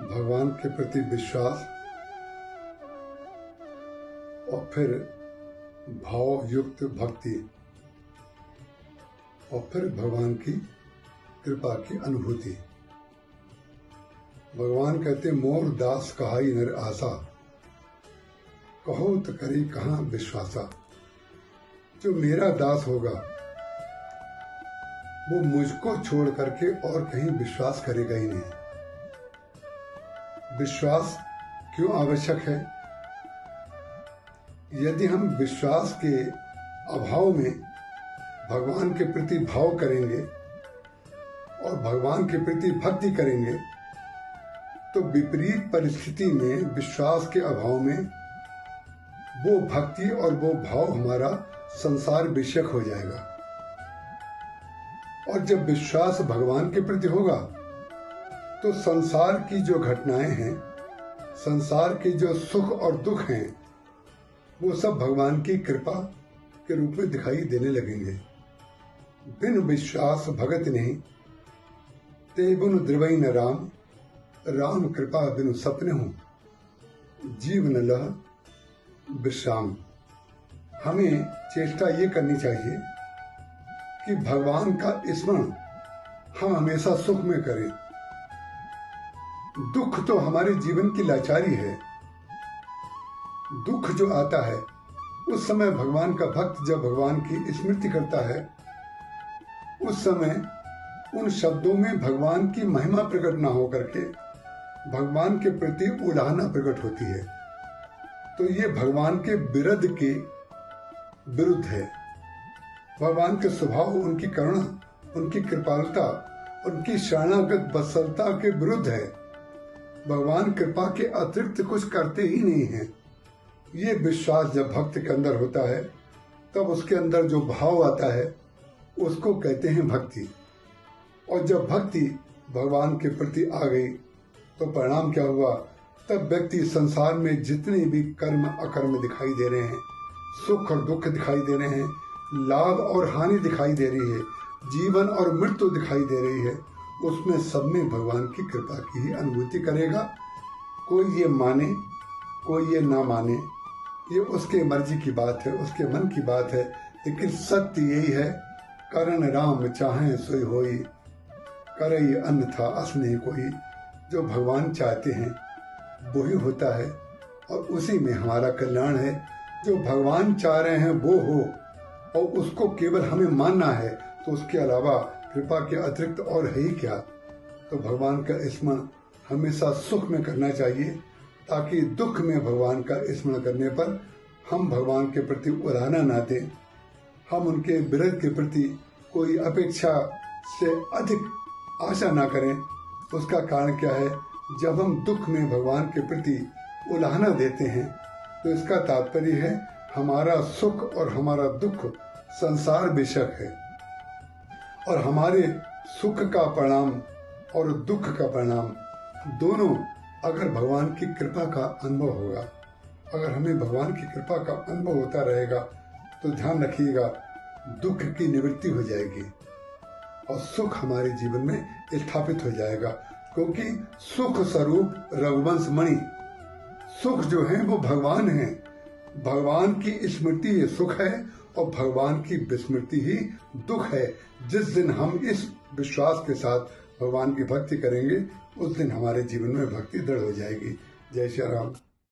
भगवान के प्रति विश्वास और फिर भाव युक्त भक्ति और फिर भगवान की कृपा की अनुभूति। भगवान कहते मोर दास कहाई नर आसा, कहो तो करी कहाँ विश्वासा। जो मेरा दास होगा वो मुझको छोड़ करके और कहीं विश्वास करेगा ही नहीं। विश्वास क्यों आवश्यक है? यदि हम विश्वास के अभाव में भगवान के प्रति भाव करेंगे और भगवान के प्रति भक्ति करेंगे तो विपरीत परिस्थिति में विश्वास के अभाव में वो भक्ति और वो भाव हमारा संसार विषयक हो जाएगा। और जब विश्वास भगवान के प्रति होगा तो संसार की जो घटनाएं हैं, संसार के जो सुख और दुख हैं, वो सब भगवान की कृपा के रूप में दिखाई देने लगेंगे। बिन विश्वास भगत नहीं, ते गुण द्रवई न राम, राम कृपा बिनु सपने हूं, जीवन लह विश्राम। हमें चेष्टा ये करनी चाहिए कि भगवान का स्मरण हम हमेशा सुख में करें। दुख तो हमारे जीवन की लाचारी है। दुख जो आता है उस समय भगवान का भक्त जब भगवान की स्मृति करता है उस समय उन शब्दों में भगवान की महिमा प्रकट ना हो करके भगवान के प्रति उलाहना प्रकट होती है। तो ये भगवान के विरध के विरुद्ध है। भगवान के स्वभाव, उनकी करुणा, उनकी कृपालुता, उनकी शरणागत वत्सलता के विरुद्ध है। भगवान कृपा के अतिरिक्त कुछ करते ही नहीं है। ये विश्वास जब भक्त के अंदर होता है तब उसके अंदर जो भाव आता है उसको कहते हैं भक्ति। और जब भक्ति भगवान के प्रति आ गई तो परिणाम क्या हुआ? तब व्यक्ति संसार में जितने भी कर्म अकर्म दिखाई दे रहे हैं, सुख और दुख दिखाई दे रहे हैं, लाभ और हानि दिखाई दे रही है, जीवन और मृत्यु दिखाई दे रही है, उसमें सब में भगवान की कृपा की ही अनुभूति करेगा। कोई ये माने कोई ये ना माने, ये उसके मर्जी की बात है, उसके मन की बात है। लेकिन सत्य यही है, करण राम चाहे सोई होई, करई अन्यथा अस नहीं कोई। जो भगवान चाहते हैं वो ही होता है और उसी में हमारा कल्याण है। जो भगवान चाह रहे हैं वो हो और उसको केवल हमें मानना है, तो उसके अलावा कृपा के अतिरिक्त और है ही क्या। तो भगवान का स्मरण हमेशा सुख में करना चाहिए ताकि दुख में भगवान का स्मरण करने पर हम भगवान के प्रति उलाहना ना दें, हम उनके विरध के प्रति कोई अपेक्षा से अधिक आशा ना करें। उसका कारण क्या है? जब हम दुख में भगवान के प्रति उलाहना देते हैं तो इसका तात्पर्य है हमारा सुख और हमारा दुख संसार विषयक है और हमारे सुख का परिणाम और दुख का परिणाम दोनों अगर भगवान की कृपा का अनुभव होगा, अगर हमें भगवान की कृपा का अनुभव होता रहेगा तो ध्यान रखिएगा दुख की निवृत्ति हो जाएगी और सुख हमारे जीवन में स्थापित हो जाएगा। क्योंकि सुख स्वरूप रघुवंश मणि, सुख जो है वो भगवान है। भगवान की स्मृति ये सुख है और भगवान की विस्मृति ही दुख है। जिस दिन हम इस विश्वास के साथ भगवान की भक्ति करेंगे उस दिन हमारे जीवन में भक्ति दृढ़ हो जाएगी। जय श्री राम।